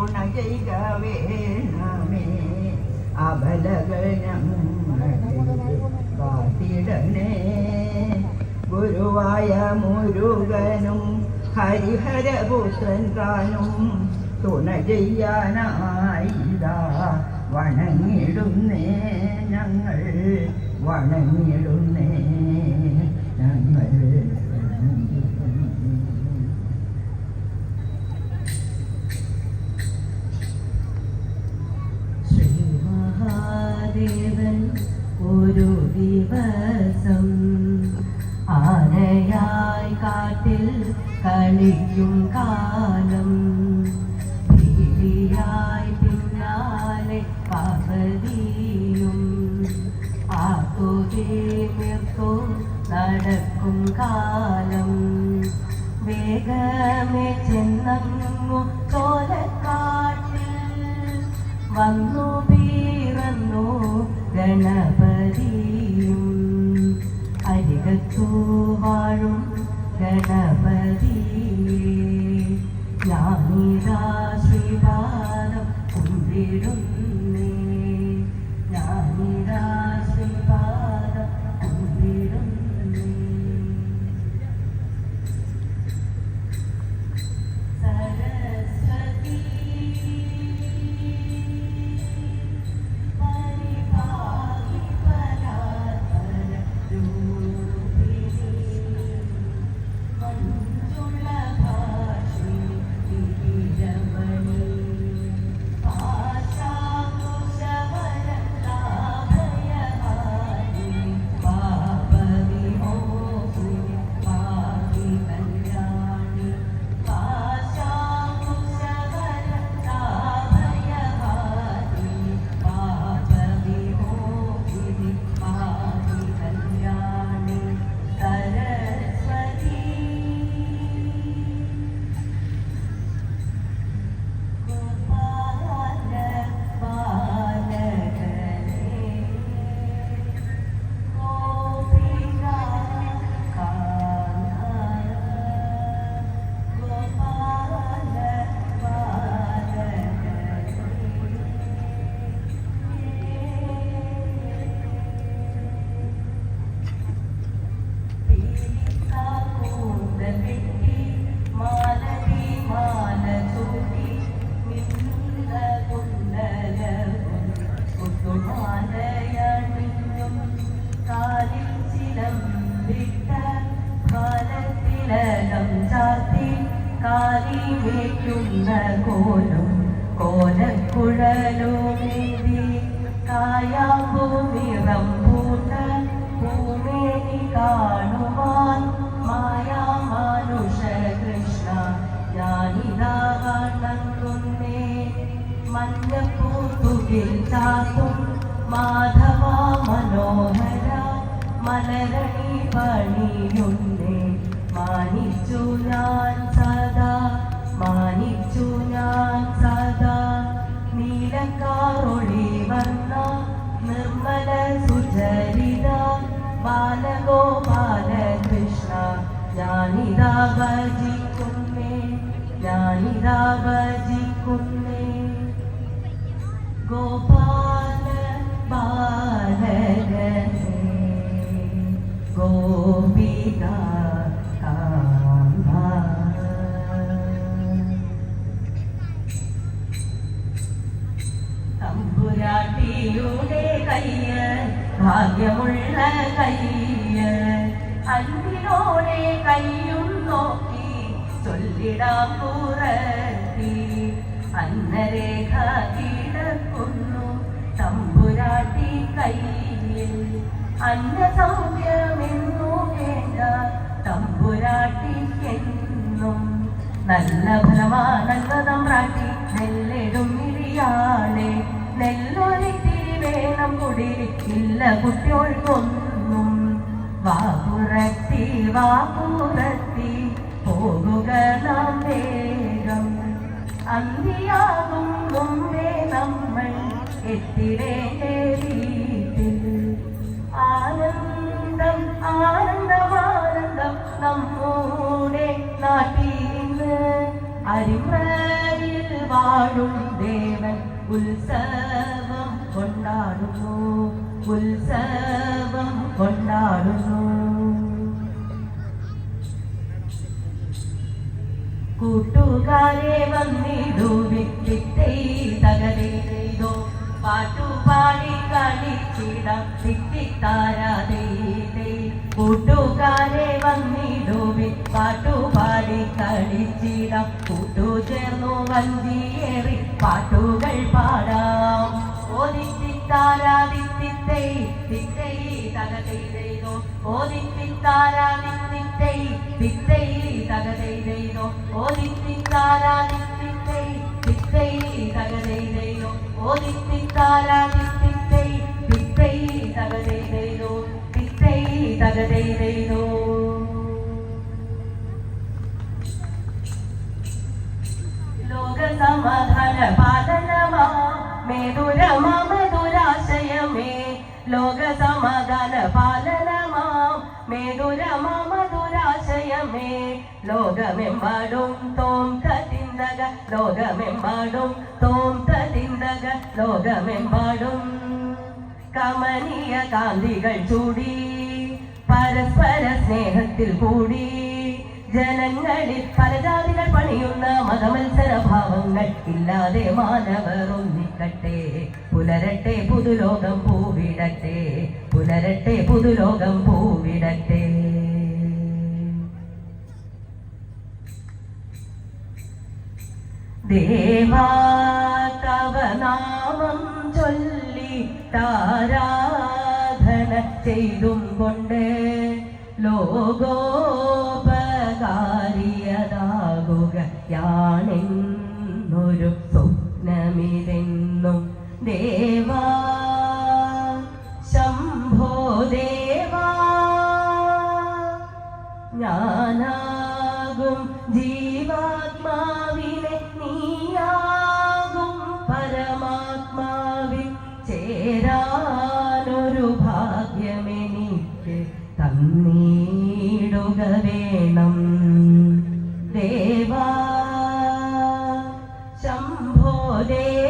തുണ ചെയ്യുക വേണമേ അബലകൾ കാത്തിടണേ ഗുരുവായ മുരുകനും ഹരിഹരപുത്രൻ താനും തുണ ചെയ്യാനായിതാ വണങ്ങിടുന്നേ ഞങ്ങൾ വണങ്ങിടുന്നേ ഞങ്ങൾ. ശ്രീ മഹാദേവൻ ഒരു ദിവസം ആനയായി കാട്ടിൽ കളിക്കും കാലം ഭീതിയായി പിന്നാലെ പാർവതിയും ആർക്കോ നടക്കും കാലം വേഗമേ ചെന്നു ചോലക്കാട്ടിൽ വന്നു പിറന്നു ഗണപതിയും അരികത്തു വാഴും ഗണപതിയേ ഞാനിതാ ശ്രീപാദം കുമ്പിടുന്നേ ഞാനിതാ ശ്രീപാദം കുമ്പിടുന്നേ. സരസ്വതി പരിപാലി പരാത്പര മഞ്ജുള ഭാഷി വിരമണി പാശാകുശവരതാഭയഹാരി പാപവിമോചിനി പാപി കല്യാണി പാശാകുശവരതാഭയഹാരി പാപവിമോചിനി പാപി കല്യാണി സരസ്വതി ഗോപാല ബാലകനേ ഗോപികാ കാന്ത ഗോപാല ബാലകനേ മാലതി മാല ചൂടി മിന്നുന്ന കുണ്ടലവും കുത്തുമാലയണിഞ്ഞും കാലിൽ ചിലമ്പിട്ട കാലത്തിലകം ചാത്തി കാലിമേറ്റുന്ന കോലും കോലക്കുഴലുമേന്തി കായാമ്പൂനിറം പൂണ്ട പൂമേനി കാണുവാൻ മായാമാനുഷ കൃഷ്ണ ഞാനിതാ വണങ്ങുന്നേ മഞ്ഞപ്പൂത്തുകിൽ ചാത്തും മാധവ മനോഹര മലരണി പണിയുന്നേ മാനിച്ചു ഞാൻ സദാ മാനിച്ചു ഞാൻ സദാ നീലക്കാറൊളി വന്ന നിർമ്മല സുചരിത ബാലഗോപാല കൃഷ്ണ ഞാനിതാ ഭജിക്കുന്നേ ഞാനിതാ ഭജിക്കുന്നേ ഗോപാല ബാലകനേ ഗോപിക കാന്ത. തമ്പുരാട്ടിയുടെ കയ്യ് ഭാഗ്യമുള്ള കയ്യ് അന്തിനോടെ കയ്യും നോക്കി ചൊല്ലിടാം പുറത്തി അന്നരേഖ കിടക്കുന്നു തമ്പുരാട്ടി കയ്യിൽ അന്നസൗഖ്യമെന്നു വേണ്ട തമ്പുരാട്ടിക്കെന്നും നല്ല ഫലമാണല്ലോ തമ്പ്രാട്ടി നെല്ലിടും മിഴിയാളെ നെല്ലൊരിത്തിരി വേണം കുടിരി ഇല്ല കുട്ടികൾക്കൊന്നും വാപുറത്തി വാപുറത്തി പോകുക നാം വേഗം അന്തിയാകും മുമ്പേ നമ്മൾ എത്തിടേണ്ടേ വീട്ടിൽ ആനന്ദം ആനന്ദമാനന്ദം നമ്മുടെ നാട്ടിൽ അരിമയിൽ വാഴും ദേവൻ ഉത്സവം കൊണ്ടാടുന്നു, ഉത്സവം കൊണ്ടാടുന്നു. കൂട്ടുകാരെ വന്നിടുവിത്തിത്തൈ തകതേതോ പാട്ടുപാടി കളിച്ചിടാം തിത്തിത്താരാതേ. കൂട്ടുകാരെ വന്നിടുവി പാട്ടുപാടി കളിച്ചിടാം, കൂട്ടുചേർന്നു വഞ്ചിയേറി പാട്ടുകൾ പാടാം. ഓദിത്തിത്താരാതിത്തിത്തൈ തിത്തൈ തകതേതോ ഓദിത്തിത്താരാതിത്തിത്തൈ തിത്തൈ തകതേതോ ഓദിത്തിത്താരാതിത്തിത്തൈ തിത്തൈ തകതേതോ ഓദിത്തിത്താരാതിത്തിത്തൈ തിത്തൈ തകതേതോ തിത്തൈ തകതേതോ. ലോകസമാധാന പാലനമാ മേതുരമാ മധുരാശയമേ, ലോകസമാധാന പാലനമാം മേതുരമാ മധുരാശയമേ. ലോകമെമ്പാടും തോം തതിന്തക, ലോകമെമ്പാടും തോം തതിന്തക, ലോകമെമ്പാടും കമനീയ കാന്തികൾ ചൂടി പരസ്പര സ്നേഹത്തിൽ കൂടി. ജനങ്ങളിൽ പല ജാതികൾ പണിയുന്ന മതമത്സര ഭാവങ്ങൾ ഇല്ലാതെ മാനവർ ഒന്നിക്കട്ടെ. പുലരട്ടെ പുതുലോകം പൂവിടട്ടെ, പുലരട്ടെ പുതുലോകം പൂവിടട്ടെ. ദേവാ തവ നാമം ചൊല്ലി താരാധന ചെയ്തും കൊണ്ട് ലോകോപകാരിയതാകുകയാണെന്നൊരു സ്വപ്നമിതെന്നും. ദേവാ ശംഭോ ദേവാ, ഞാനാകും ജീവാത്മാവിനെ നീയാകും പരമാത്മാവിൽ ചേരാനൊരു ഭാഗ്യമെനിക്ക് തന്നീടുക വേണം. ദേവാ ശംഭോ ദേവാ.